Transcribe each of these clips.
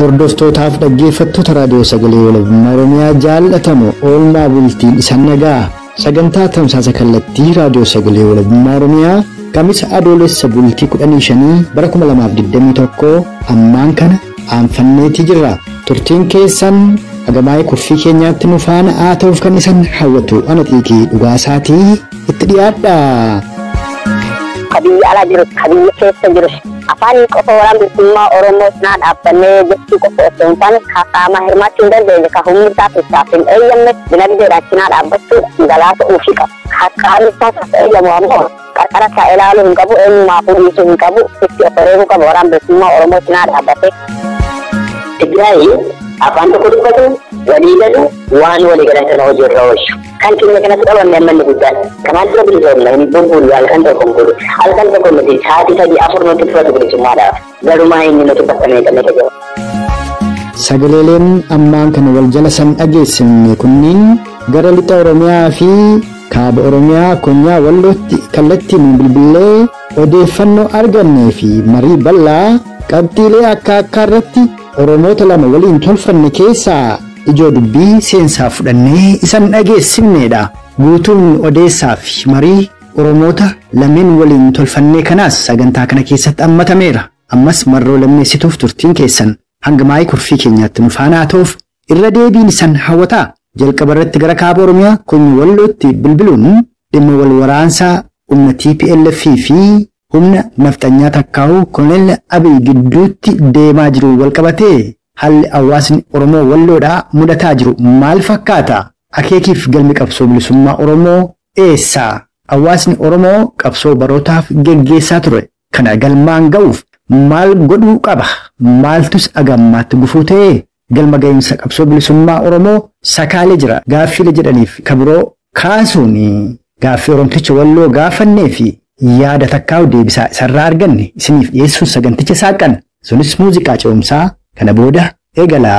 Hordoftotaaf dhaggeeffattoota raadiyoo sagalee walabummaa Oromiyaa jaallatamoo oolmaa bultiin isaan nagaa sagantaa tamsaasa kallattii raadiyoo sagalee walabummaa Oromiyaa kamisa adoolessa bultii 15 bara 2021 ammaan kana aanfanneetii jirra. Turtiin keessan agamaa'ee kurfii keenyaatti nu faana haa ta'uuf kan isin hawwatu ana xiiqii dhugaasaatii itti dhiyaadha. Kabiyya ala jiru kabiyya keessa jiru afaan qofa waraan bilisummaa Oromoo cinaa dhaabbannee jechuu qofa osoo hin taane qaama hirmaachuu hin dandeenye ka humni isaa keessaa hin eeyyamne dinagdeedhaan cinaa dhaabbachuu galaata ofii qaba. Qaamni isaa eeyyamu ammoo qarqara isaa ilaaluu hin qabu eenyumaafuu dhiisuu hin qabu itti of wareeguu qaba waraan bilisummaa Oromoo cinaa dhaabbatee. Tigraay afaan tokko dubbatu walii galu waan walii galatan hojii irra oolchu. Kan keenya kanatti qabanne ammanni guddaan kanaan dura bilisoomna hin bubbuulu halkan tokko hin bulu halkan tokko nuti sa'aatii 3-4 nuti fudhatu bilisummaadhaaf garumaa inni nuti bakkanee qabne jedhu. Sagaleeleen ammaan kana wal jala san dhageessifne kunniin gara lixa Oromiyaa fi kaaba Oromiyaa konyaa wallootti kallattiin bilbilee odeeffannoo argannee fi marii bal'aa qabxiilee akka irratti Oromoota lama waliin tolfanne keessaa ijoo dubbii seensaa fudhannee isan dhageessifneedha. Guutuun odeessaa fi marii Oromoota lameen waliin tolfannee kanaas sagantaa kana keessatti hammatameera. Ammas marroo lammeessituuf turtiin keessan hanga maayii kurfii keenyaatti nu faana haa ta'uuf irra deebiin isan hawwataa. Jalqaba irratti gara kaaba Oromiyaa konyaa wallootti bilbiluun dhimma wal waraansaa humna TPLF fi humna nafxanyaa takkaa'uu Koloneel Abiy gidduutti deemaa jiru walqabatee haalli hawaasni Oromoo walloodhaa mudataa jiru maal fakkaata? Akeekiif galmi qabsoo bilisummaa Oromoo eessa? Hawaasni Oromoo qabsoo barootaaf geggeessaa ture kana galmaan ga'uuf maal godhuu qaba? Maaltus agammaatti gufuu ta'ee galma ga'iinsa qabsoo bilisummaa Oromoo sakaalee jira gaaffilee jedhaniif kabiroo kaasuun gaaffii Oromticha walloo gaafannee fi yaada takkaa'u deebisaa isarraa arganne isiniif dhiyeessuun saganticha saaqan sunis muuziqaa ce'umsaa kana booda eegala.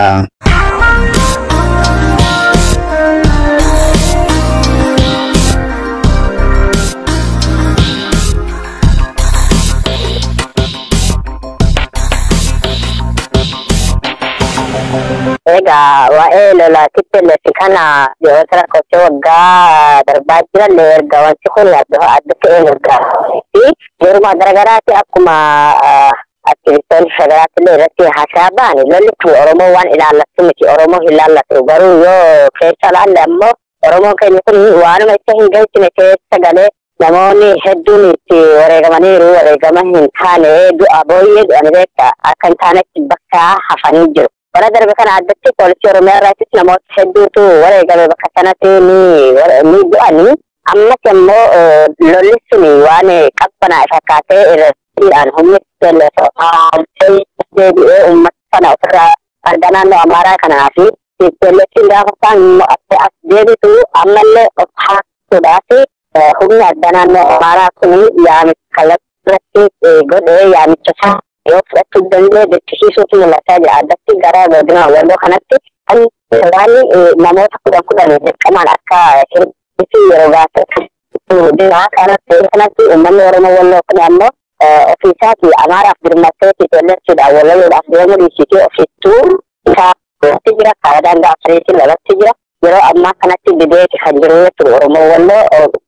Egaa waa'ee lolaa TPLF kana yeroo rakkoo waggaa darbaa jiran erga wanti kun adda ta'ee erga yeruma garagaraatti akkuma aktivistoonni federaatti illee irratti haasaa ba'an lolli kun Oromoo waan ilaallatu miti Oromoo hin laallatu garuu yoo keessa laalle ammoo Oromoon keenya kun waanuma itti hin galchine keessa galee namoonni hedduun itti wareegamaniiru wareegama hin taane du'a booyyee du'anii beekta akka hin taanetti bakka hafanii jiru. Bara darbe kana addatti poolisii Oromiyaa irraattis namoota hedduutu wareegame bakka sanatti ni du'anii ammas immoo lolli suni waan qabbanaa fakkaatee irrattiidhaan humni deebi'ee uummata sana ofirraa arga naannoo Amaaraa kanaa fi TPLF'n gaafa isaan as deebitu ammallee of haasuudhaaf humni adda naannoo Amaaraa kun yaamicha kallattii godhee yaamicha isaa yoo fudhachuu danda'e dirqisiisuutu mul'ataa jira. Addatti gara godina walloo kanatti kan namoota 10 dirqamaan akka hir'isi yeroo gaafatan kanatti uummanni Oromoo walloo kun ammoo ofiisaatii Amaaraaf birmattee TPLF'dhaan walloluudhaaf deemuu dhiisitee ofittuu isaatti jira karaa daangaa Afiriitiin lolatti jira. Yeroo ammaa kanatti dideeti kan jiru jechuudha. Oromoo walloo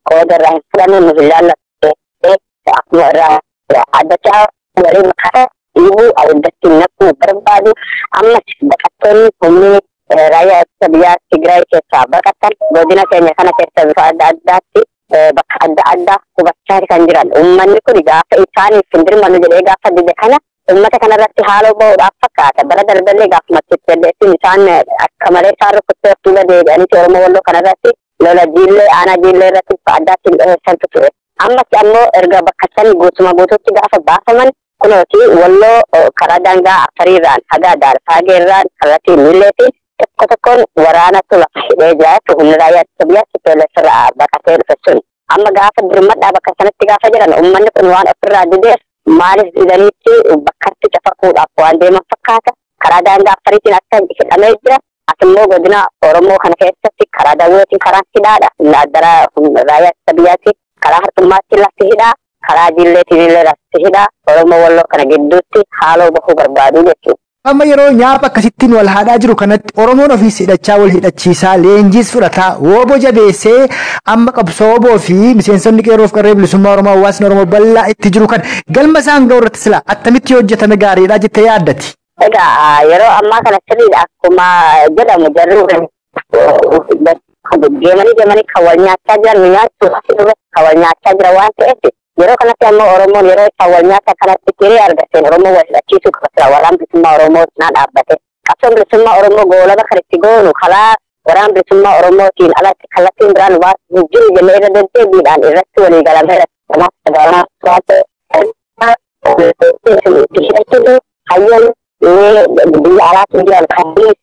qooda irraa hin fudhanne nu hin laallatu akkuma irraa addachaa walii makata ibu addatti naquu barbaadu ammas baqattoonni humni raayyaa ittisa biyyaa Tigraay keessaa baqatan godina keenya kana keessa bifa adda addaatti bakka adda addaa qubachaa kan jiran uummanni kun gaafa isaaniif hin dirmannu jedhee gaafa dide kana uummata kanarratti haaloo ba'uudhaaf fakkaata. Bara darbellee gaafuma TPLF'n isaan akka malee isaan rukuttee of duuba deebi'anii Oromoo walloo kanarratti lola jiillee aanaa jiillee irratti bifa addaatti dhiyeessantu ture. Ammas ammoo erga bakka san guutuma guutuutti gaafa baafaman kunooti walloo karaa daangaa Afiriirraan haga Daarfaageerraan kallattii miilleetiin tokko tokkoon waraanatu lafa hidhee jira jechuudha. Humni raayyaa ittisa biyyaa TPLF irraa baqatee dhufe sun amma gaafa dirmadhaa bakka sanatti gaafa jiran uummanni kun waan ofirraa dideef maaliif didaniitti bakkatti cafaquudhaaf waan deeman fakkaata. Karaa daangaa Afiriitiin akka hidhamee jira. Asimmoo godina Oromoo kana keessatti karaa daawweetiin karaa hidhaadha. Addara raayyaa ittisa biyyaatti karaa hartummaatti lafti hidhaa. karaa jilleetiin illee lafti hidhaa Oromoo walloo kana gidduutti haaloo bahuu barbaadu jechuudha. amma yeroo nyaapa akkasittiin wal haadhaa jiru kanatti Oromoon ofiis hidhachaa wal hidhachiisaa leenjiis fudhataa wooboo jabeessee amma qabsoo wooboo fi miseensonni qeerroof qarree bilisummaa Oromoo hawaasni Oromoo bal'aa itti jiru kan galma isaan ga'u irratti sila attamitti hojjetame gaariidha jettee yaaddati. Egaa yeroo ammaa kana sirriidha akkuma jedhamu jarri deemanii kan wal nyaachaa jiran nyaachuu kan wal nyaachaa jira waan ta'eef yeroo kanatti ammoo Oromoon yeroo isaan wal nyaata kanatti hiree argateen Oromoo wal hidhachiisuu qaba. Waraana bilisummaa Oromoo cinaa dhaabbate qabsoon bilisummaa Oromoo goolaba kan itti goonu kalaa waraana bilisummaa Oromootiin alatti kallattiin biraan baasuu jiru jennee irra deddeebiidhaan irratti walii galamee hayyoon biyya alaatti jiran kanneen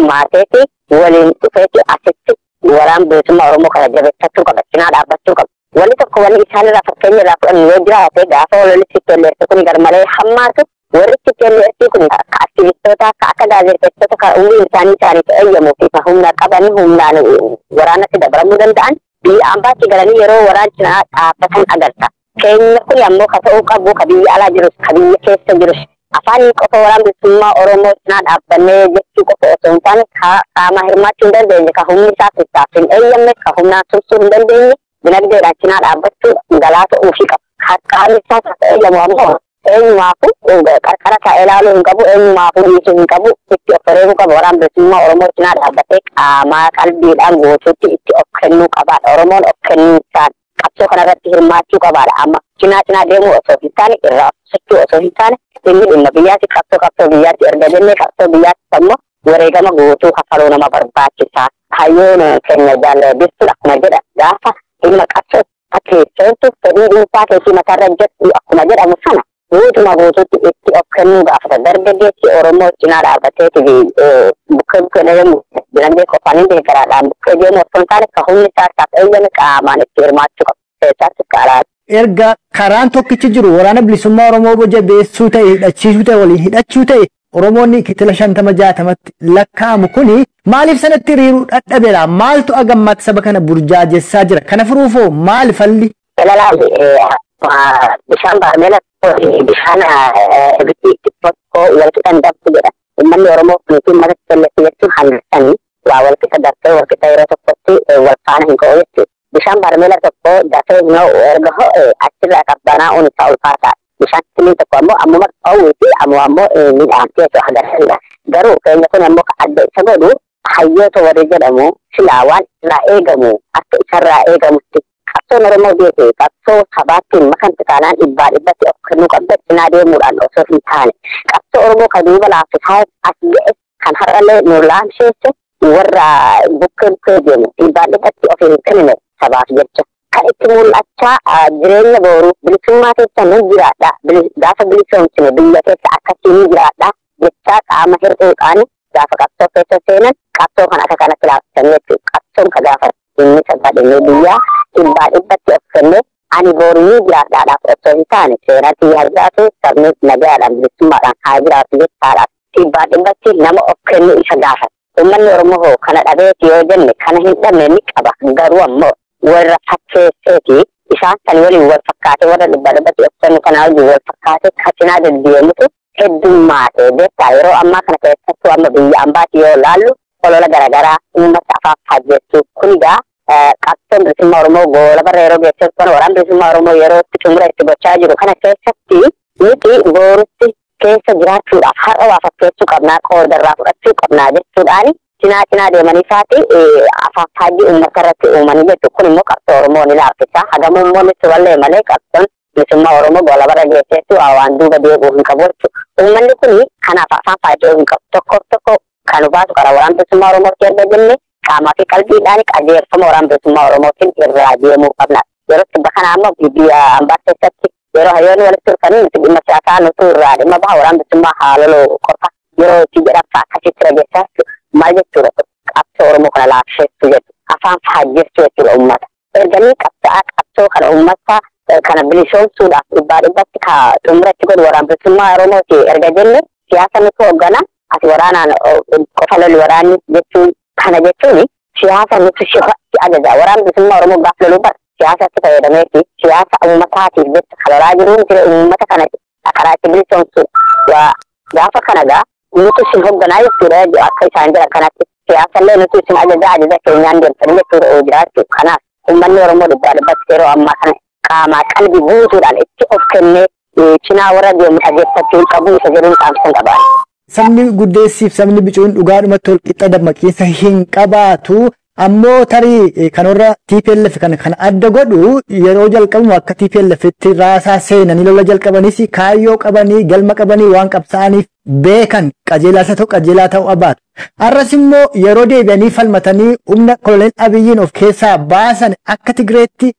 maateeti waliin dhufeeti asitti waraana bilisummaa Oromoo kana jabeeffachuu qaba. Cinaa dhaabbachuu qaba. Wanni tokko wanni isaanirraa fakkeenya irraa fudhannu yoo jiraate gaafa walitti tolleessu kun garmalee hammaatu warri tolleessi kun akka aktivistoota akka gaazexeessitoota kan umriin isaanii eeyyamuu fi humna qabanii humnaan waraanatti dabalamuu danda'an biyya ambaatti galanii yeroo waraana cinaa dhaabbatan agarta. Keenya kun ammoo ka ta'uu qabu ka biyya alaa jirus ka biyya keessa jirus afaan qofa waraana bilisummaa Oromoo cinaa dhaabbannee jechuu qofa osoo hin taane qaama hirmaachuu hin dandeenye ka humni isaa keessaa hin eeyyamne ka humnaan tursuu hin dandeenye dinagdeedhaan cinaa dhaabbachuu galaata ofii qaba. Qaamni isaa eeyyamu ammoo eenyumaafuu qarqara taa'ee ilaaluu hin qabu eenyumaafuu dhiisuu hin qabu itti of wareeguu qaba. Waraana bilisummaa Oromoo cinaa dhaabbatee qaamaa qalbiidhaan gootuutti itti of kennuu qabaadha. Oromoon of kenniisaan qabsoo kanarratti hirmaachuu qabaadha. Amma cinaa deemuu osoo hin taane irraa sochuu osoo hin taane inni dhimma biyyaatti qabsoo biyyaatti erga jennee qabsoo biyyaatti ammoo wareegama guutuu kafaluu nama barbaachisa. Hayyoon keenya jaalladhistuudha akkuma jedha gaafa dhimma qabsoo keessattuu fedhii dhuunfaa keessi mataarra jettu akkuma jedhamu sana guutuma guutuutti itti of kennuu gaafata. Dargaggeessi Oromoo cinaa dhaabbateeti bukkee deemu dinagdee qofaan hin deegaraadhaan bukkee deemu osoo hin taane ka humni isaa eeyyame qaamaan itti hirmaachuu qaba. Keessatti qaalaa erga karaan tokkichi jiru waraana bilisummaa Oromoo jabeessuu ta'e hidhachiisuu ta'e waliin hidhachuu ta'e Oromoonni kitila 50-60tti lakkaa'amu kuni maaliif sanatti hiriiruu dadhabeera? Maaltu agammaatti saba kana burjaajessaa jira? Kana furuufoo maali falli? Bishaan baarmeela bishaan ibiddi tokko walqixa dabsu jedha. Uummanni Oromoo kunuutiin mata tolleessu jechuun hanqisanii waa walqixa darbee walqixa yeroo tokkotti wal faana hin ka'u jechuudha. Bishaan baarmeela tokko dafee yoo erga ho'e achirraa qabbanaa isaa ulfaataa. Bishaan siniin tokko ammoo ammuma qawwee fi ammoo midhaan keessoo agarsiisa. Garuu keenya kun ammoo adda isa godhu hayyoota warri jedhamu silaa waan irraa eegamu akka isarraa eegamutti qabsoon Oromoo beekee qabsoo sabaattiin makamti taanaan dhibbatti of kennuu qabda cinaa deemuudhaan osoo hin taane qabsoo Oromoo kan duuba laaffisaa as ga'e kan har'allee nu laamsheesse warra bukkee deemu dhibbatti of hin kennine sabaaf jecha. Kan itti mul'achaa jireenya booruu bilisummaa keessa ni jiraadha. Gaafa bilisoomsine biyya keessa akkasii ni jiraadha jechaa qaama hir'uudhaan gaafa qabsoo keessa seenan qabsoo kan akka kanatti laaffisan jechuudha. Qabsoon ka gaafa inni sabaadhee biyyaa dhibbatti of kennee ani booruu ni jiraadhaadhaaf osoo hin taane seenatti yaadaatu sabni nagaadhaan bilisummaadhaan haa jiraatu jechaadhaaf dhibbatti nama of kennuu isa gaafata. Uummanni Oromoo kana dhabeeti yoo jenne kana hin dhabne ni qaba. Garuu ammoo warra fakkeesseeti isaan kan waliin wal fakkaatee warra dhibbatti of kennu kana waliin wal fakkaatee kacinaa deddeemutu heddummaatee beektaa yeroo ammaa kana keessattuu amma biyya ambaatti yoo laallu olola garaagaraa uummata afaan faajjechuu kunigaa qabsoon bilisummaa Oromoo goolabarra yeroo geesseef kana waraana bilisummaa Oromoo yeroo itti xumura itti gochaa jiru kana keessatti nuti boorutti keessa jiraachuudhaaf har'a waa fakkeessuu qabnaa qoodarraa fudhachuu qabnaa jechuudhaani cinaa deemanii isaati afaan faajjii uummata irratti uumanii jettu kun immoo qabsoo Oromoo ni laaffisa hagamuu immoo nutti wallee malee qabsoon bilisummaa Oromoo goolabarra geesseetu waan duuba deebi'uu hin qabu jechuudha. Uummanni kun kanaaf afaan faajjii hin qabu tokko kan baasu karaa waraana bilisummaa Oromootti erga jenne qaamaa fi qalbiidhaan qajeelfama waraana bilisummaa Oromootiin irraa deemuu qabna. Yeroo tibba kana ammoo biyya ambaa keessatti yeroo hayyoonni walitti dhufanii nuti dhimma siyaasaa nuti irraa dhimma baha waraana bilisummaa haaloloo qofa yeroo itti jedhafa akkasitti rageessaa maal jechuudha qabsoo Oromoo kana laafsheessu jechuudha. Afaan faajjessu jechuudha uummata. Erganii qabsoo kana uummata kana bilisoomsuudhaaf dhibbatti xumuratti godhu waraana bilisummaa Oromooti erga jenne siyaasa nuti hoogganaa ati waraanaan qofa lolli waraanni jechuun kana jechuun siyaasa nuti shifatti ajaja waraana bilisummaa Oromoo gaafa loluu bara siyaasa itti fayyadameeti siyaasa uummataatiif jecha kalolaa jiruun ture uummata kana karaa itti bilisoomsu waa gaafa kanagaa nuti isin hoogganaa jechuudha akka isaan jira kanatti siyaasallee nuti isin ajaja keenyaan deemtanii jechuudha jiraachuu kanaaf uummanni Oromoo dhibbaa dhibbatti yeroo ammaa kana qaamaa qalbii guutuudhaan itti of kennee cinaa warra deemu dhageeffachuu qabu isa jedhuun qaamsan qabaan. Sabni guddeessiif sabni bicuun dhugaadhumatti ol qixa dammaqiinsa hin qabaatu ammoo tarii kanarra TPLF kan adda godhu yeroo jalqabu akka TPLF itti raasaa seenanii lola jalqabanis kaayyoo qabanii galma qabanii waan qabsaa'aniif beekan qajeelaa ta'uu abaatu. Arras immoo yeroo deebi'anii falmatanii humna koloneel Abiyyiin of keessaa baasan akka Tigreetti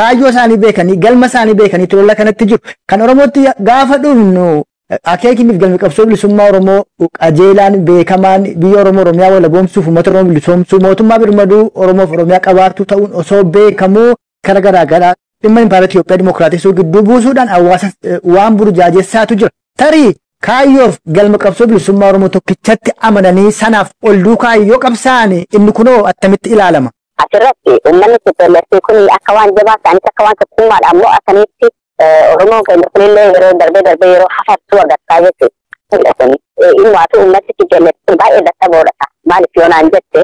kaayyoo isaanii beekanii galma isaanii beekanii lola kanatti jiru. Kan Oromootti gaafa dhufnu akeekiniif galmi qabsoo bilisummaa Oromoo qajeelaan beekamaan biyya Oromiyaa walaboomsuuf uummata Oromoo bilisoomsuu mootummaa birmaduu Oromoof Oromiyaa qabaatu ta'uun osoo beekamuu kara garaagaraa dhimma impaayera Itoophiyaa dimokiraatisuu gidduu buusuudhaan hawaasa waan burjaajessaa jira. Tarii kaayyoof galma qabsoo bilisummaa Oromoo tokkichatti amananii sanaaf ol duukaa yoo qabsaa'an inni kunoo attamitti ilaalama. Asirratti uummanni TPLF kun akka waan jabaa isaaniitti akka waan tokkummaadha ammoo akkanitti Oromoon keenya kunillee yeroo darbee yeroo hafartuu agartaa jechuudha. Ilmaatu uummatti TPLF kun baay'ee dadhaboodha. Maaliif yoo naan jette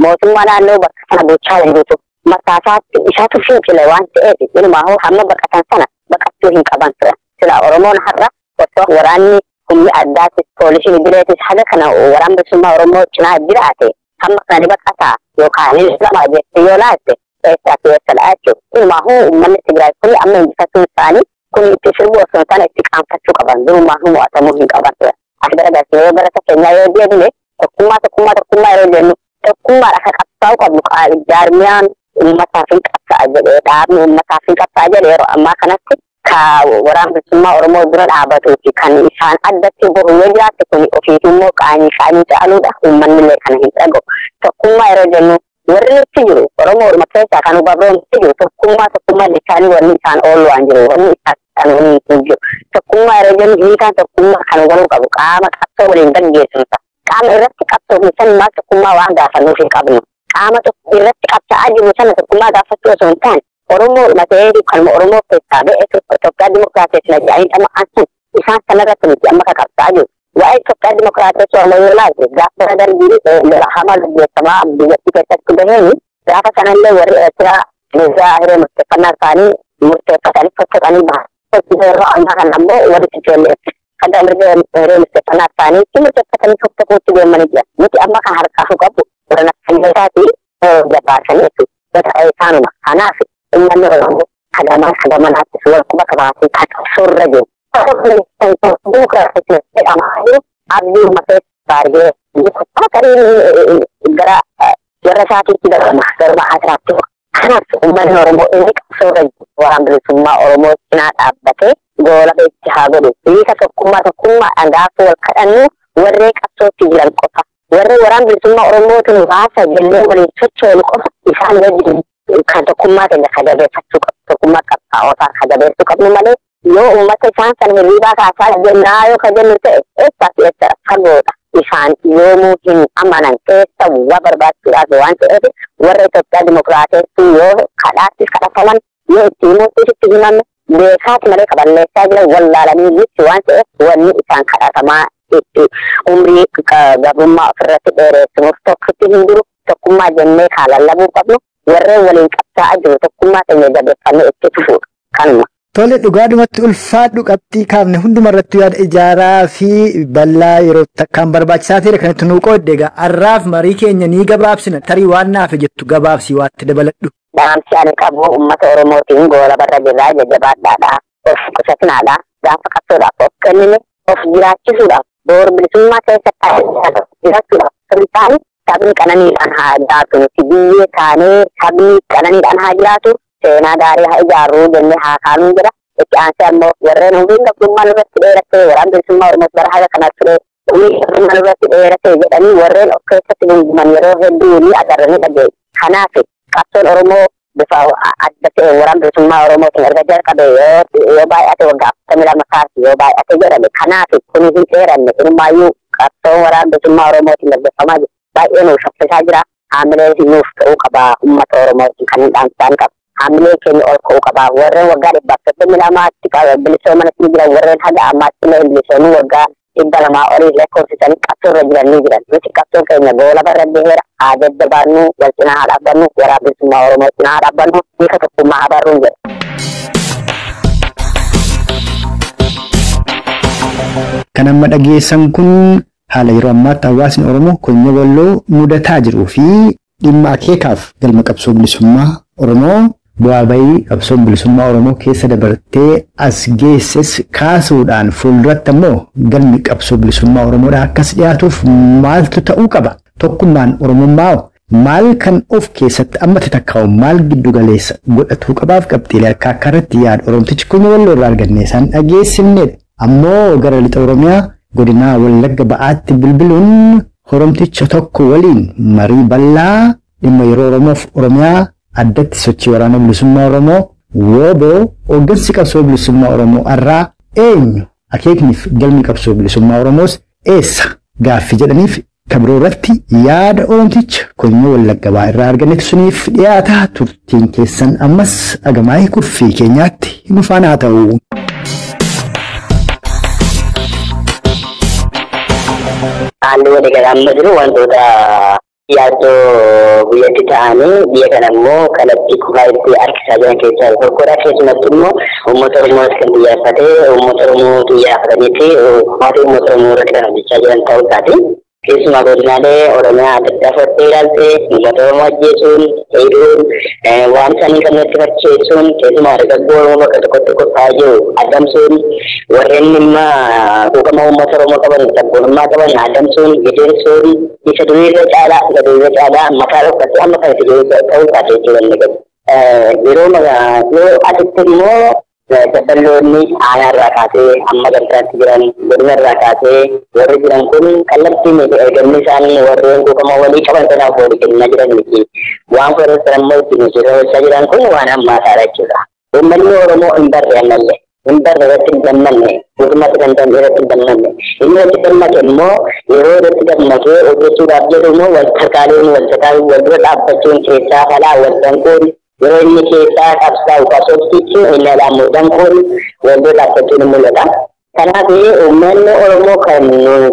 mootummaa naannoo bakka sana gochaa jirutu mataasaatti isaatu fincile waan ta'eef ilmaahoo hamma baqatan sana baqachuu hin qaban ture. Sila Oromoon har'a osoo waraanni humni addaatis poolisiin idileetis haga kana waraan bilisummaa Oromoo cinaa jiraate hamma kana baqataa yookaan lama jette yoo laatte keessaa jechuudha. Ilmaahoo uummanni Tigraay kun amma injifatuun isaanii kun itti sirbuu osoo ta'an itti qaanfachuu qaban durumaahuu mo'atamuu hin qaban ture. As garagalchee yoo barata keenyaa yoo deebine tokkummaa yeroo jennu tokkummaadha akka qabsaa'u qabnu jaarmiyaan uummataaf hin qabsaa'a jedhee dhaabni uummataaf hin qabsaa'a jedhe yeroo ammaa kanatti waraan bilisummaa Oromoo dura dhaabatuuti kan isaan addatti bahu yoo jiraatte kun ofiitummoo qaanii caaluudha uummanni kana hin dhaga'u. Tokkummaa yeroo jennu warri nutti jiru Oromoo keessaa kan hubaboomti jiru tokkummaa isaanii wanni isaan oolu waan jiru wanni isaan wanni hin jiru. Tokkummaa yeroo jennu hiikaan tokkummaa kan waluu qabu qaama qabsoo waliin gaggeessuudha. Qaama irratti qabsoo san maal tokkummaa waan gaafannuuf hin qabnu. Qaama irratti qabsaa'aa jiru sana tokkummaa gaafachuu osoo hin taane Oromoo matee kan Oromoo keessaa ba'e Itoophiyaa dimokiraatisii jedhanii dhama'an sun isaan sanarratti nuti amma ka qabsaa'aa jiru. Waa'ee Itoophiyaa dimokiraatisii Oromoo yoo ilaalte gaafa darbii hamaa gaggeeffamaa biyyattii keessatti baheen gaafa sanallee warri Eertiraa Mirgaa hiree murteeffannaa isaanii murteeffatanii fokkatanii bahan. Yeroo ammaa kana ammoo warri TPLF kan Mirgaa hiree murteeffannaa isaanii murteeffatanii fokkachuutti deemanii jira. Nuti amma kan harkaafuu qabu warra nafsanyootaati jabaasanii jechuudha. Isaanuma kanaaf uummanni Oromoo hagamanattis wal quba qabaatee kan qabsoorra jiru. Dimokiraatisii jedhamaa jiru abdii uummata baargee gara warra isaatiitti darba asiraatti kanaaf uummanni Oromoo inni qabsoorra jiru waraan bilisummaa Oromoo cinaa dhaabbatee goola itti haa godhu. Hiika tokkummaadhaan gaafa wal kadhannu warree qabsootti jiran qofa. Warri waraan bilisummaa Oromootiin baasa jennee waliin sochoonu qofa isaan wajjin kan tokkummaa keenya kajabeeffachuu qabu. Tokkummaa qabsaa'otaa kajabeessuu qabnu malee yoo uummata isaan kan hirriibaa kaasaa jennaa yoo ka jennu ta'e eessa fagoodha. Isaan yoomuu hin amanan keessa waa barbaachuudhaaf waan ta'eef warra Itoophiyaa dimokiraatessii yoo kadhaattis kadhataman yoo itti himuuttis itti himamme beekaati malee qaballeessaa jiran wallaalanii jechi waan ta'eef wanni isaan kadhatamaa itti umrii gabrummaa ofirratti dheeressuuf tokkotti hin jiru tokkummaa jennee kaalallabuu qabnu warreen waliin qabsaa'aa jiru tokkummaa keenya jabeeffannee itti fufuudha kanuma. Tole dhugaadhumatti ulfaadhu qabxii kaafne hundumarratti yaada ijaaraa fi bal'aa yeroo takkaan barbaachisaa ta'e kan itti nuu qoodde egaa har'aaf marii keenya ni gabaabsina tarii waan naaf jettu gabaabsii waatti dabaladhu. Dhaamsi ani qabu uummata Oromootiin goola barra jirraa jajjabaadhaadha of qusatinaadha gaafa qabsoodhaaf of kennine of jiraachisuudhaaf boor bilisummaa keessatti jiraachuudhaaf sultaan sabni qananiidhaan haa jiraatu nuti biyyee taanee sabni qananiidhaan haa jiraatu. Seenaa gaarii haa ijaarruu jennee haa kaanuu jira. Itti aansee ammoo warreen umriin gabrummaa irratti dheerattee waraan bilisummaa Oromoos bara haga kanatti ture umriin gabrummaa irratti dheerattee jedhanii warreen of keessatti gunguman yeroo hedduu ni agarranii dhageenya. Kanaaf qabsoon Oromoo bifa adda ta'e waraan bilisummaa Oromootiin erga jalqabe yoo baay'ate waggaa 42 kaasi yoo baay'ate jedhame. Kanaaf kun hin dheeranne irmaayyuu qabsoon waraan bilisummaa Oromootiin gaggeeffamaa jiru. Baay'ee nuuf shaffisaa jira. Haamilee nuuf ta'uu qaba uummata Oromootiin kan hin dhaamsaan qabu. hamlee keenya ol ka'uu qaba warreen waggaa dhibbaatti milamaatti bilisooma natti jiran warreen haga ammaatti illee bilisoomni waggaa dhibba lamaa olii lakkoofsisanii qabsoorra jiranii jiran nuti qabsoon keenya goola barra gaheera haa jajjabaannu wal cinaa haa dhaabbannu waraana bilisummaa Oromoo cinaa haa dhaabbannu hiika tokkummaa haa barruun jedha. Kan amma dhageessan kun haala yeroo ammaatti hawaasni Oromoo konyaa walloo mudataa jiruu fi dhimma akeekaaf galma qabsoo bilisummaa Oromoo bu'aa bahii qabsoon bilisummaa Oromoo keessa dabartee as geesses kaasuudhaan fuulduratti ammoo galmi qabsoo bilisummaa Oromoodhaa akkas dhiyaatuuf maaltu ta'uu qaba? Tokkummaan Oromummaa maal kan of keessatti ammatti takkaa'u maal giddu galeessa godhatuu qabaaf qabxiilee akka irratti yaada Oromtichi konyaa walloo irraa argannee isaan dhageessifnedha. Ammoo gara lixa Oromiyaa godina Wallagga Ba'aatti bilbiluun Oromticha tokko waliin marii bal'aa dhimma yeroo Oromoof Oromiyaa addatti sochii waraana bilisummaa Oromoo wooboo hooggansi qabsoo bilisummaa Oromoo irraa eenyu akeekniif galmi qabsoo bilisummaa Oromoos eessa gaaffii jedhaniif kabiroo irratti yaada Oromticha konyaa Wallagga Ba'aa irraa argannetti suniif dhiyaataa turtiin keessan ammas agamaa'ii kurfii keenyaatti nu faana haa ta'u. Haalli wali garaa jiru wantoota yaaddoo biyyatti ta'anii biyya kana immoo kallattii qofaa itti harkisaa jiran keessaa tokkodha. Keessumattuu immoo uummata Oromoos kan xiyyeeffatee uummata Oromoo xiyyeeffataniiti maatii uummata Oromoo irratti kan hojjechaa jiran ta'uu isaati. Keessumaa godinaalee Oromiyaa adda addaa fudhattee ilaaltee uummata Oromoo ajjeesuun hidhuun waan isaanii kan itti fakkeessuun keessumaa dargaggoo Oromoo bakka tokkotti qophaa'aa jiru adamsuun warreen dhimma quuqama uummata Oromoo qaban sabboonummaa qaban adamsuun gideessuun isa duriirra caalaa mataa dhokfatee amma kan itti jiru ta'uu isaati jechuudha. Yeroo asitti immoo dabballoonni aanaa irraa kaasee amma galtaatti jiran godina irraa kaasee warri jiran kun kallattiin ergamni isaanii warreen quuqama walii qaban sanaaf walii kennaa jiran miti. Waan fudhatan ammoo ittiin hojjechaa jiran kun waan ammaasaadha jechuudha. Uummanni Oromoo hin barre ammallee. Hin barre irratti hin dammanne mootummaatti kan ta'an irratti hin dammanne. Inni irratti dammaqe immoo yeroo irratti dammaqee hojjechuudhaaf jedhu immoo wal dura dhaabbachuun keessaa falaa wal danquun yeroo inni keessaa qabsaa'u qabsooftichi inni alaamuudhaan kun wal dura dhaabbachuun ni mul'ata. Kanaaf uummanni Oromoo kan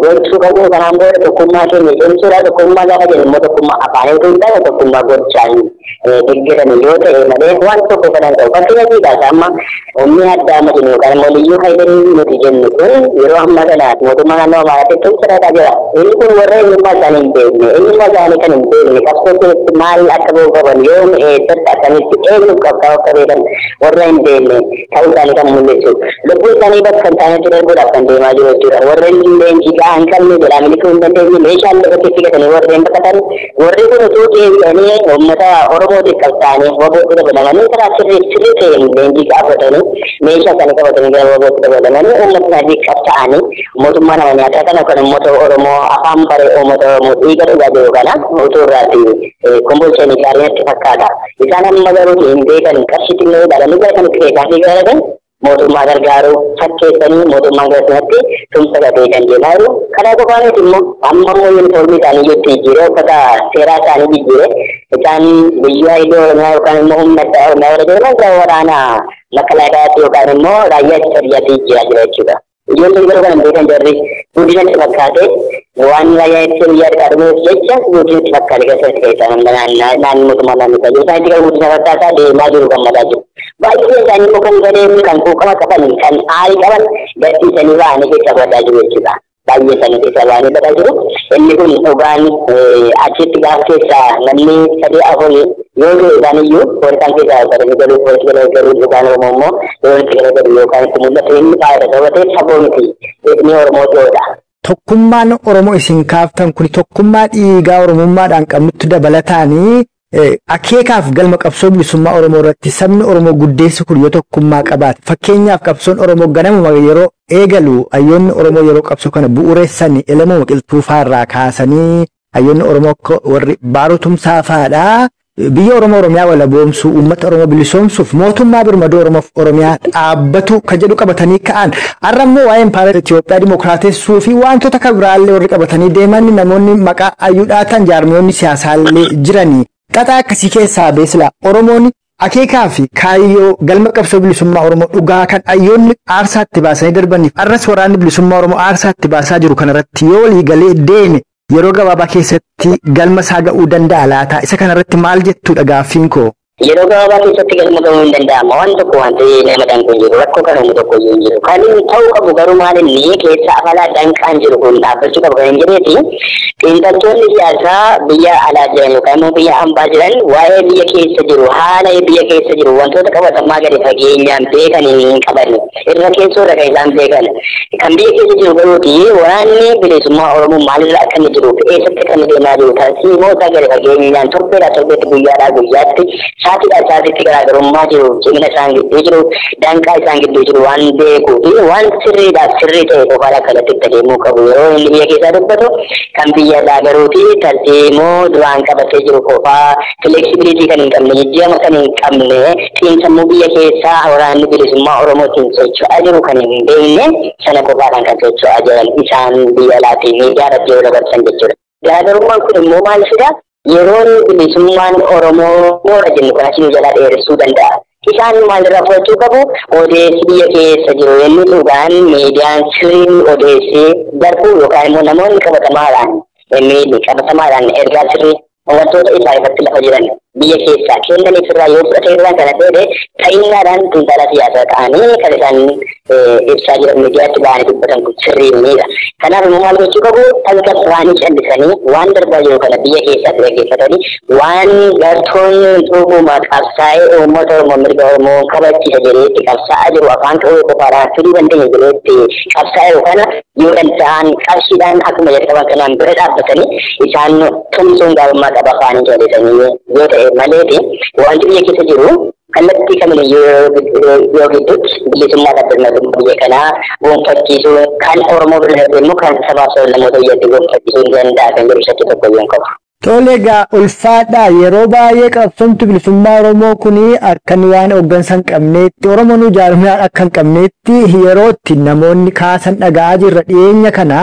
gochuu qabu kanaan booda tokkummaa keenya cimsuudha. Tokkummaa gaafa jennu immoo tokkummaa afaanii otoo hin taane tokkummaa gochaan deeggaran yoo ta'e malee waan tokko kan ta'u fakkeenyaaf amma humni addaa madinu yookaan immoo liyyuu haydanii nuti jennu kun yeroo ammaa kanaatti mootummaa naannoo Amaaraatti ta'u sirrataa jira. Inni kun warra eenyummaa isaanii hin beekne eenyummaa isaanii kan hin beekne qabsoo keessatti maal akka bahu qaban yoo eessatti akkamitti eenyuuf qabsaa akka beekan warra hin beekne ta'uu isaanii kan mul'isu. Lubbuu isaanii bakka hin taanetti darbuudhaaf kan deemaa jiru jechuudha. Warreen leenjii gahaa hin qabne jedhaa miliquu hin dandeenye meeshaan lafatti figatanii warreen baqatan warri kun utuu deebi'anii uummata Oromootiif qabsaa'anii wabootti dabalamanii karaa sirrii ta'een leenjii gaafatanii meeshaa isaanii qabatanii gara wabootti dabalamanii uummata isaaniif qabsaa'anii mootummaa nama nyaataa kana kan uummata Oromoo afaan baree uummata Oromoo dhiiga dhugaa jiru kana utuu irraatti kumbulchanii gaarii natti fakkaata. Isaan amma garuu hin beekan qarshiitti illee ilaalanii gara kan keessaa gaaragan mootummaa gargaaruu fakkeessanii mootummaa keessatti tumsa gatee kan deemaa jiru. Kana qofaaniiti immoo amma immoo yuunifoormii isaanii iyyuu jijjiiree uffata seeraa isaanii jijjiiree isaan biyya iddoo Oromiyaa yookaan immoo humna addaa Oromiyaa warra jedhaman gara waraana makalaayaatti yookaan immoo raayyaa ittisa biyyaatti jijjiiraa jira jechuudha. Ijoolleen garuu kan hin beekan jarri guddinatti fakkaate waan raayyaa ittisa biyyaatti qabamuuf jecha guddinatti fakkaate keessatti keessaa naannoo mootummaa naannoo isaa isaan itti gara guddina fakkaataa deemaa jiru gammadaa jiru. Baay'ee isaanii immoo kan gadeen kan quuqama qaban kan aarii qaban gadhiisanii ba'anii keessa badaa jiru jechuudha. Baay'ee isaanii keessa ba'anii badaa jiru. Inni kun dhugaan achitti gaafa keessaa namni sadii afurii yoo ta'e isaaniyyuu poolitaan keessaa sadanii galuu poolisii galuu dhugaan Oromoo immoo yoo itti garagaru yookaan itti mul'atu inni baay'ee qabatee saboo miti inni Oromoo ta'udha. Tokkummaan Oromoo isin kaaftan kun tokkummaa dhiigaa Oromummaadhaan qabnutti dabalataanii akeekaaf galma qabsoo bilisummaa Oromoo irratti sabni Oromoo guddeessu kun yoo tokkummaa qabaate fakkeenyaaf qabsoon Oromoo ganama yeroo eegalu hayyoonni Oromoo yeroo qabsoo kana bu'uureessanii elemoo qilxuufaa irraa kaasanii hayyoonni Oromoo warri baarotumsaa fa'aadha. Biyya Oromiyaa walaboomsuu uummata Oromoo bilisoomsuuf mootummaa birmadoo Oromiyaa dhaabbatu kan jedhu qabatanii ka'an. Har'a immoo waa'ee impaayera Itoophiyaa dimookiraatessuu fi wantoota kan biraallee warri qabatanii deeman namoonni maqaa ayyuudhaatan jaarmiyoonni siyaasaallee jiranii. Xaxaa akkasii keessaa beeksila Oromoon akeekaa fi kaayyoo galma qabsoo bilisummaa Oromoo dhugaa kan ayyoonni aarsaatti baasanii darbaniif arras waraanni bilisummaa Oromoo aarsaatti baasaa jiru kanarratti yoo walii galee deeme yeroo gabaabaa keessatti galma isaa ga'uu danda'a laata? Isa kanarratti maal jettudha gaaffiin koo? Yeroo gabaabaa keessatti galma ga'uu hin danda'ama. Waan tokko wanti nama danqu hin jiru. Rakkoo kana tokko hin jiru. Kan ta'uu qabu garuu maalinni keessa afalaa danqaan jiru kun dhaabbachuu qabu kan hin jireeti. Xiinxaltoonni siyaasaa biyya alaa jiran yookaan immoo biyya hambaa jiran waa'ee biyya keessa jiru haala biyya keessa jiru wantoota qabatamaa gadi fageenyaan beekan hin qaban. Irra keessoodha kan isaan beekan. Kan biyya keessa jiru garuuti waraanni bilisummaa Oromoo maalirraa akka inni jiru eessatti akka inni deemaa jiru tartiiboo isaa gadi fageenyaan torbeedhaa torbeetti guyyaadhaa guyyaatti saatiidhaa saatiitti garaagarummaa jiru cimina isaan gidduu jiru danqaa isaan gidduu jiru waan beekuu fi waan sirriidhaaf sirrii ta'e qofaadha kallattitti adeemuu qabu yeroo inni biyya keessaa dubbatu kan biyya alaa garuuti tartiiboo duraan qabatee jiru qofaa fleksibilitii kan hin qabne jijjiirama kan hin qabne xiinsammuu biyya keessaa waraanni bilisummaa Oromootiin socho'aa jiru kan hin beekne sana qofaadhaan kan socho'aa jiran isaan biyya alaatii miidiyaa irratti yoo dabarsan jechuudha. Garaagarummaan kun immoo maal fida? Yeroon bilisummaan Oromoo moora jennu kan asii jalaa dheeressuu danda'a. Isaan maalirraa fudhachuu qabu? Odeessi biyya keessa jiru inni dhugaan miidiyaan sirriin odeessee darbuu yookaan immoo namoonni qabatamaadhaan ergaa sirrii wantoota isaa irratti lafa jiran biyya keessaa kennanii sirraa yoo fudhatee irraa kana ta'e ta'innaadhaan xiinxalaa siyaasaa ta'anii kan isaan ibsaa jiran miidiyaatti ba'anii dubbatan kun sirriidha. Kanaaf immoo maal gochuu qabu? Tasgabbaa'anii callisanii waan darbaa jiru kana biyya keessaatti dhaggeeffatanii waan gartoonni dhuguma qabsaa'ee uummata Oromoo mirga Oromoo kabachiisa jedheetti qabsaa'aa jiru afaan qawwee qofaadhaan firii dandeenya jedheetti qabsaa'ee jiru kana yoo danda'an qarshiidhaan akkuma jalqaban kanaan bira dhaabbatanii isaan tumsuun gaarummaa qaba afaanii callisanii yoo ta'e maleeti wanti biyya keessa jiru kallattii kamiyyuu yoo gidduutti bilisummaa dhaabbatanii biyya kanaa gonfachiisuu kan Oromoo bira immoo kan sabaaf sablammoota biyyatti gonfachiisuu danda'a kan jedhu shakkii tokko yoo qabu. Tole egaa ulfaadhaa yeroo baay'ee qabsoomtu bilisummaa Oromoo kuni akkan waan hooggansa hin qabneetti Oromoon jaarmiyaa akka hin qabneetti yerootti namoonni kaasan dhaga'aa jirra dhiyeenya kana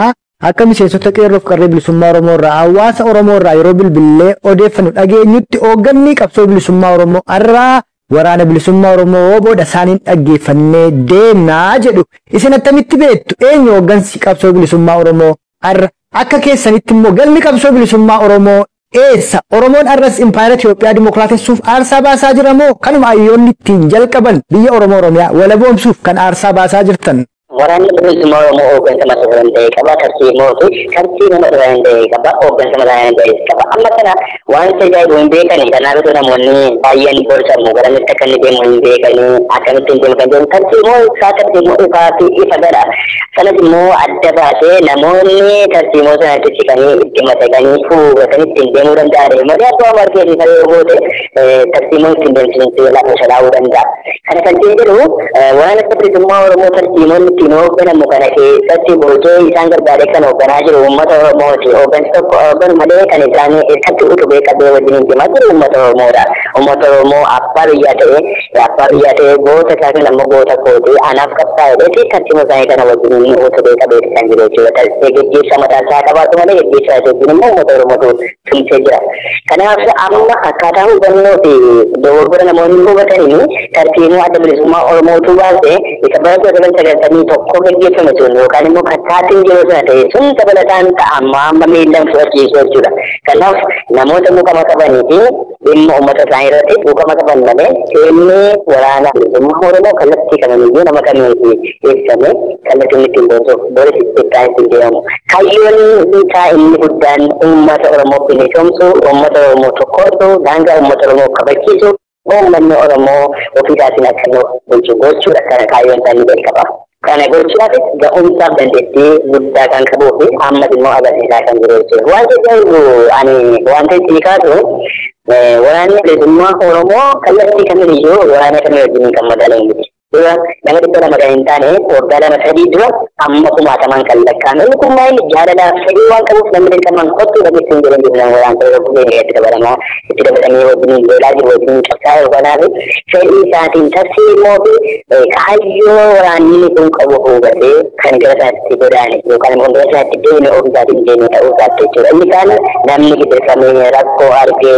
akka miseensota qeerroof qarree bilisummaa Oromoo irraa hawaasa Oromoo irraa yeroo bilbilee odeeffannu dhageenyutti hoogganni qabsoo bilisummaa Oromoo irraa waraana bilisummaa Oromoo booda isaaniin dhaggeeffannee deemnaa jedhu isin attamitti beektu eenyu hooggansi qabsoo bilisummaa Oromoo irra akka keessanitti immoo galmi qabsoo bilisummaa Oromoo eessa? Oromoon arras impaayera Itoophiyaa dimokiraatessuuf aarsaa baasaa jira moo kanuma ayyoonni ittiin jalqaban biyya Oromoo Oromiyaa walaboomsuuf kan aarsaa baasaa jirtan? Waraanni bilisummaa Oromoo hooggansa mataa danda'e qaba tartiiboo fi tartiiba mataa danda'e qaba hooggansa mataa danda'e qaba amma kana waan tajaajilu hin beekani kanaaf itti namoonni baay'een gorsamu garamitti akka inni deemu hin beekani akkamitti hin deemu kan jedhu tartiiboo isaa tartiiboo ifaa fi ifa godha sanas immoo adda baasee namoonni tartiiboo sanatti siqanii itti maxxaqanii fuugatanii ittiin deemuu danda'a malee akkuma markeetii saree goote tartiiboo ittiin deemsisuun lafa shalaa'uu danda'a kana kan jedhu waan akka bilisummaa Oromoo tartiiboonni ittiin hoogganamu kana keessatti boojee isaan gargaaree kan hoogganaa jiru uummata Oromooti. Hooggansi tokko hooggan malee kan isaan irratti utubee qabee wajjin hin deemaa jiru uummata Oromoodha. Uummata Oromoo abbaa biyyaa ta'ee goota isaa kan ammoo goota kooti anaaf qabsaa'edheeti tartiiba isaanii kana wajjin utubee qabee kan jiru jechuudha. Geggeessa mataa isaa qabaatu malee geggeessa isaa wajjin immoo uummata Oromootu tumsee jira. Kanaaf amma akkaataa hubannoo fi dogoggora namoonni hubatanii tartiibuu adda bilisummaa Oromootu baasee isa bara 1990 tokko gaggeeffame sun yookaan immoo kattaatiin yeroo sana ta'e sun dabalataan ta'amma amma miidhaan fudhachiisuu jechuudha. Kanaaf namoota mukama qabanii fi dhimma uummata isaanii irratti mukama qaban malee inni waraana bilisummaa Oromoo kallattii kamiyyuu nama kamiifi ibsame kallattiin ittiin boonsuuf boris ittiin ittiin deemamu. Hayyoon isaa inni guddaan uummata Oromoo bilisoomsuu, uummata Oromoo tokkootu, daangaa uummata Oromoo kabachiisuu, uummanni Oromoo ofiisaatiin akka bulchu gochuudha kana kaayyoon isaanii jalqaba. Kana gochuudhaaf ga'umsaaf dandeettii guddaa kan qabuu fi ammas immoo agarsiisaa kan jiru jechuudha. Wanti ta'u ani wanta itti kaatu waraanni bilisummaa Oromoo kallattii kamiyyuu waraana kamii wajjin kan madaalan miti. dura nama dhibba lama kan hin taane waggaa lama sadii dura amma kumaataman kan lakkaa'ame inni kun maayil jaalalaaf fedhii waan qabuuf namni dirqamaan kottuu dhageessu hin jedhan jiru nama waan ta'e bu'ee itti dabalamaa itti dabalamee wajjin loolaa jiru wajjin cabsaa yookaan fedhii isaatiin tarsii immoo fi kaayyoo waraanni kun qabu hubatee kan gara isaatti godaane yookaan immoo gara isaatti deeme ofiisaatiin deeme ta'uu isaatti jechuudha. Inni kaan namni gidirfamee rakkoo argee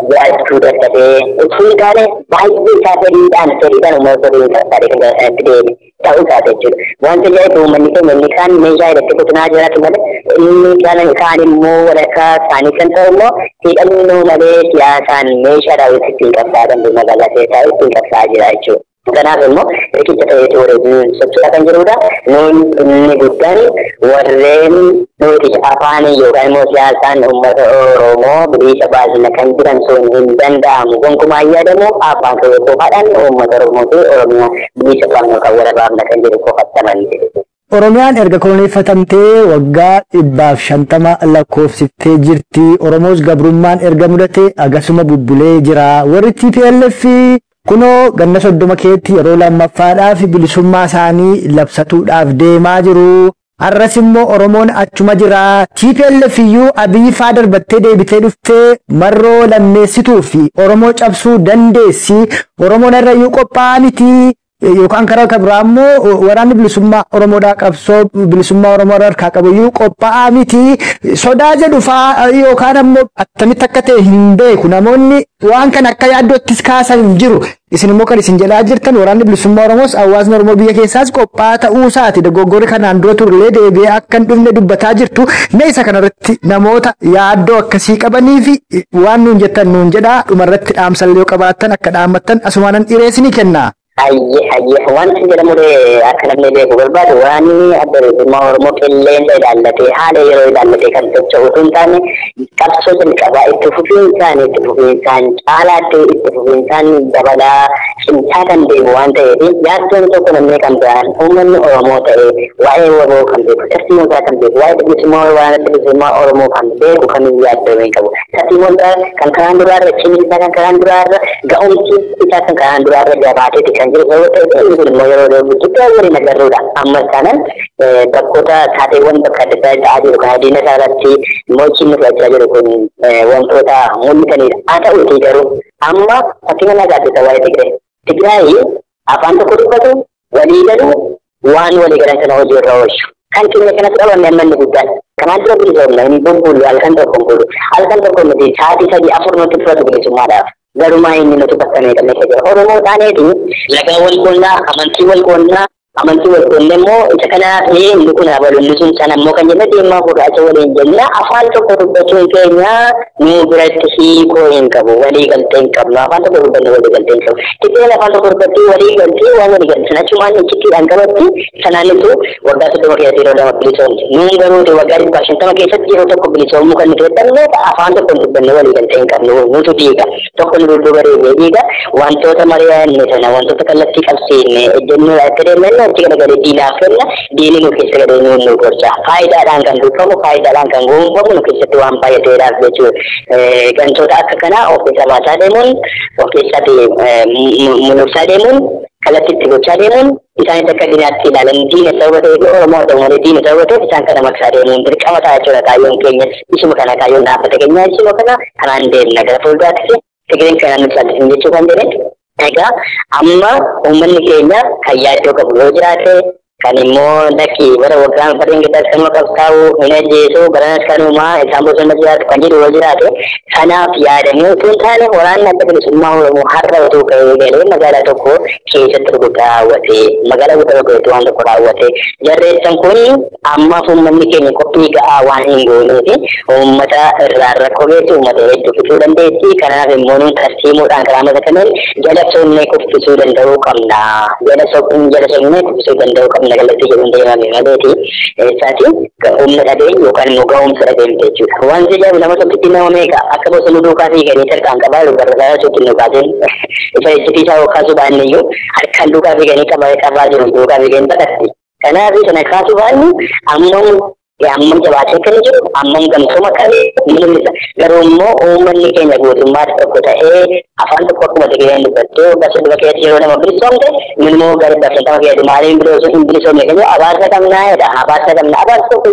jiraachuu dadhabee utuu hin taane baay'ee isaa fedhiidhaan uummata fedhiin gargaaree kan gara isaatti deeme ta'uu isaati jechuudha. Wanta jedhu uummanni keenya inni kaan meeshaa irratti kutunaa jiraatu malee inni kaan immoo walakkaa isaanii kan ta'u immoo hidhannoo malee siyaasaan meeshaa daawwitti ittiin qabsaa danda'u magaalaa keessaa ittiin qabsaa jira jechuudha. Kanaaf immoo riqicha ta'eetu waliin socho'aa kan jirudha. Nuun inni guddaan warreen nuti afaan yookaan immoo siyaasaan uummata Oromoo bilisa baasina kan jiran sun hin danda'amu. Gonkumaa yaadamu afaan qofaadhaan uummata Oromoo fi Oromiyaa bilisa baasna kan waraabamna kan jedhu qofattaman. Oromiyaan erga koloneeffatamtee waggaa 150 lakkoofsiftee jirti. Oromoos gabrummaan erga mudate agasuma bubbulee jira. Warri TPLF kunoo ganna 30 keetti yeroo lammaffaadhaaf bilisummaa isaanii labsatuudhaaf deemaa jiru. Har'as immoo Oromoon achuma jira. TPLF iyyuu Abiyyi faa darbattee deebitee dhuftee marroo lammeessituu fi Oromoo cabsuu dandeessi. Oromoon irra iyyuu qophaa'aa miti. Yookaan karaa kabraa immoo waraanni bilisummaa Oromoodhaa qabsoo bilisummaa Oromoo harkaa qabu iyyuu qophaa'aa miti. Sodaa jedhu faa yookaan ammoo attamitti akka ta'e hin beeku. Namoonni waan kan akka yaaddoottis kaasan hin jiru. Isin immoo kan isin jedhaa jirtan waraanni bilisummaa Oromoos hawaasni Oromoo biyya keessaas qophaa'aa ta'uu isaati. Dogoggorri kanaan dura turlee deebi'ee akka hin dhufne dubbataa jirtu. Mee isa kanarratti namoota yaaddoo akkasii qabanii fi waan nuun jettan nuun jedhaa dhumarratti dhaamsallee yoo qabaattan akka dhaammattan asumaanan dhireessinii kenna. Ayye wanti jedhamuree akka namni beeku barbaadu waan adda bilisummaa Oromoo qilleensa ilaallatee haala yeroo ilaallatee kan socho'u osoo hin taane qabsoo jalqabaa itti fufiinsaan caalaatti itti fufiinsaan dabalaa cimsaa kan deemu waan ta'eef yaaddoon tokko namni kan biraan uummanni Oromoo ta'e waa'ee Oromoo kan beeku tartiibuu isaa kan beeku waa'ee bilisummaa Oromoo kan beeku kamiyyuu yaaddoo hin qabu. Tartiibuun kan karaan duraarra cimsaa kan karaan duraarra ga'umsi isaa kan karaan duraarra jabaateeti kan jiru yoo ta'e inni immoo yeroo deebi'utti waliin agarruudha. Amma kanan bakkoota taateewwan bakka adda addaa ta'aa jiru kan diina isaarratti mo'ichi nu fudhachaa jiru kun wantoota mul'isanidha. Haa ta'uutii garuu amma fakkii nama gaaddisa waa'ee Tigree. Tigraay afaan tokko dubbatu walii galu waan walii galan sana hojii irra oolchu. Kan keenya kanatti qabanne ammanni guddaan. Kanaan dura bilisoomna inni bubbuulu halkan tokko bulu. Halkan tokko nuti sa'aatii 3-4 nuti fudhatu bilisummaadhaaf. Garumaa inni nuti bakka meeqanne jira. Oromoo taaneeti lagaa wal qoonnaa amantii wal qoonnaa immoo isa kanaaf inni kun abalunni sun sana immoo kan jenne deemaa gurraacha waliin jenna afaan tokko dubbachuun keenya nu biratti hiikoo hin qabu walii galtee hin qabnu afaan tokko dubbanne walii galtee hin qabu. Tigreen afaan tokko dubbattee walii galtee waan walii galtee sana achumaan icciitiidhaan qabatti sanaaниtu waggaa 30 keessatti yeroo lama bilisoomte. Nuun garuu waggaa 50 keessatti yeroo tokko bilisoomuu kan nuti jedhamne afaan tokko dubbanne walii galtee hin qabnu nutu diiga tokko nu dudduuba deebi'ee diiga wantoota mari'anne sana wantoota kallattii qabsiifne ejjennoo akka deemne Tiga dari dinas kerana dini mungkin segera nunu kerja. Faedah langgan tu, kamu faedah langgan gumpa mungkin satu ampai ada dah betul. Kan sudah kekana, okey sama saya demun, okey saya menurut saya demun. Kalau kita baca demun, kita dekat dinas dalam dinas sahabat itu orang mau dengan dinas sahabat itu kita akan maksa demun. Jadi kamu saya curah kayu kayaknya, isu makan kayu nak petiknya isu makan, kanan den negara fulda sih. Sekarang kanan misalnya ini cukup jadi. Ega amma ummanni keenya kayyaaddoo qabu yoo jiraate kan immoo dakki bara waggaan fariin kita sama qabsaa'u hin ajjeesu baranas kanumaa isaan bosona jiraatu kan jedhu yoo jiraate kanaaf yaadamee utuu hin taane waraanni adda bilisummaa Oromoo har'a utuu ka'ee galee magaalaa tokko keessatti rukutaa hawwate magaalaa guddaa tokkotti waan tokko raawwate jarreessan kun ammaaf ummanni keenya qophii ga'aa waan hin gooneefi uummata irraa rakkoo geessu uummata hedduu fixuu dandeessi kanaaf immoo nuun tartiimuudhaan karaa mata kaneen jala soomnee kuffisuu danda'uu qabna jala soomnee kuffisuu danda'uu qabna galatti jedhuun deemame maleeti saatiin humna dhabee yookaan immoo ga'umsa dhabee jechuudha. Wanti jedhamu nama tokkotti nama meeqa akka bosona duukaa fi gadi tarkaan qabaa gargaaraa sotti nu baatee isa isaa kaasuu baanne iyyuu harkaan duukaa fi gadi qabaa jiru duukaa fi gadi baqatti. Kanaaf sana kaasuu baannu ammoo ammam jabaatee kan jiru ammam gamsuma kan mul'isa garuu immoo uummanni keenya guutummaatti tokko ta'ee afaan tokko akkuma dhageenye dubbattee bakka bakkeetti yeroo nama bilisoomte immoo gara bakka nama fayyadu maaliin bilisoomne kan abaasa qabnaa jedha abaasa qabna abaasa tokko